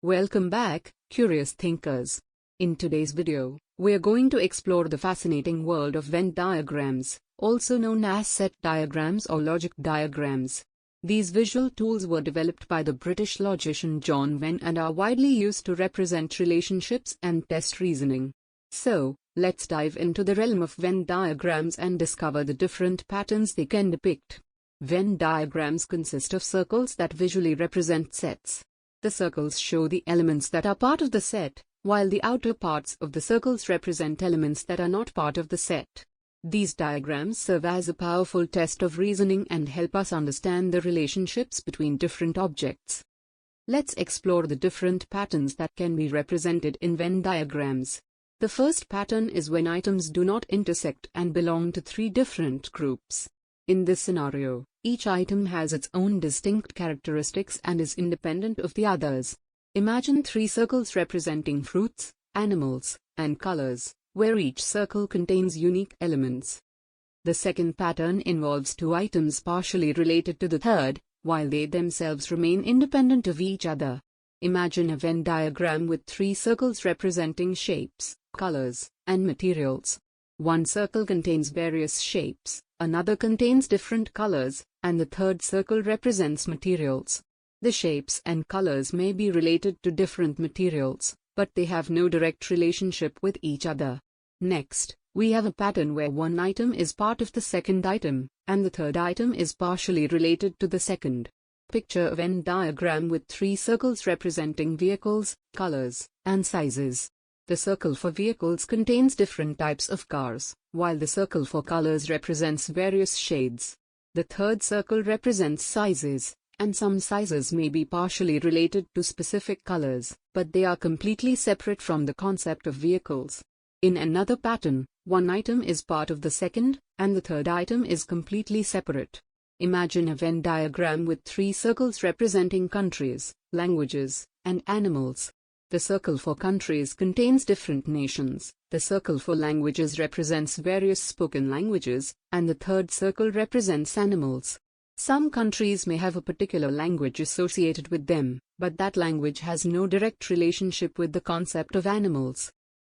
Welcome back, curious thinkers. In today's video, we're going to explore the fascinating world of Venn diagrams, also known as set diagrams or logic diagrams. These visual tools were developed by the British logician John Venn and are widely used to represent relationships and test reasoning. So, let's dive into the realm of Venn diagrams and discover the different patterns they can depict. Venn diagrams consist of circles that visually represent sets. The circles show the elements that are part of the set, while the outer parts of the circles represent elements that are not part of the set. These diagrams serve as a powerful test of reasoning and help us understand the relationships between different objects. Let's explore the different patterns that can be represented in Venn diagrams. The first pattern is when items do not intersect and belong to three different groups. In this scenario, each item has its own distinct characteristics and is independent of the others. Imagine three circles representing fruits, animals, and colors, where each circle contains unique elements. The second pattern involves two items partially related to the third, while they themselves remain independent of each other. Imagine a Venn diagram with three circles representing shapes, colors, and materials. One circle contains various shapes, another contains different colors, and the third circle represents materials. The shapes and colors may be related to different materials, but they have no direct relationship with each other. Next, we have a pattern where one item is part of the second item, and the third item is partially related to the second. Picture a Venn diagram with three circles representing vehicles, colors, and sizes. The circle for vehicles contains different types of cars, while the circle for colors represents various shades. The third circle represents sizes, and some sizes may be partially related to specific colors, but they are completely separate from the concept of vehicles. In another pattern, one item is part of the second, and the third item is completely separate. Imagine a Venn diagram with three circles representing countries, languages, and animals. The circle for countries contains different nations, the circle for languages represents various spoken languages, and the third circle represents animals. Some countries may have a particular language associated with them, but that language has no direct relationship with the concept of animals.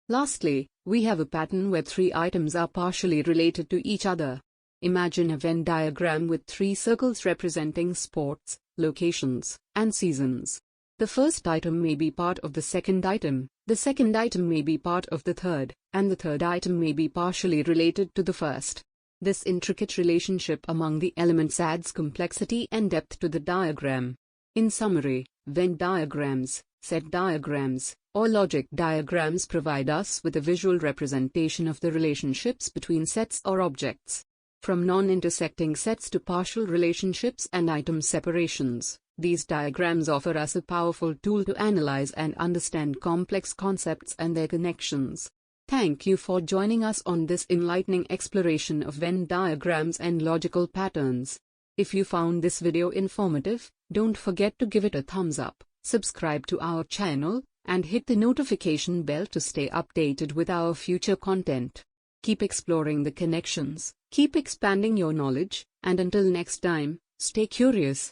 Lastly, we have a pattern where three items are partially related to each other. Imagine a Venn diagram with three circles representing sports, locations, and seasons. The first item may be part of the second item, the second item may be part of the third, and the third item may be partially related to the first. This intricate relationship among the elements adds complexity and depth to the diagram. In summary, Venn diagrams, set diagrams, or logic diagrams provide us with a visual representation of the relationships between sets or objects. From non-intersecting sets to partial relationships and item separations, these diagrams offer us a powerful tool to analyze and understand complex concepts and their connections. Thank you for joining us on this enlightening exploration of Venn diagrams and logical patterns. If you found this video informative, don't forget to give it a thumbs up, subscribe to our channel, and hit the notification bell to stay updated with our future content. Keep exploring the connections, keep expanding your knowledge, and until next time, stay curious.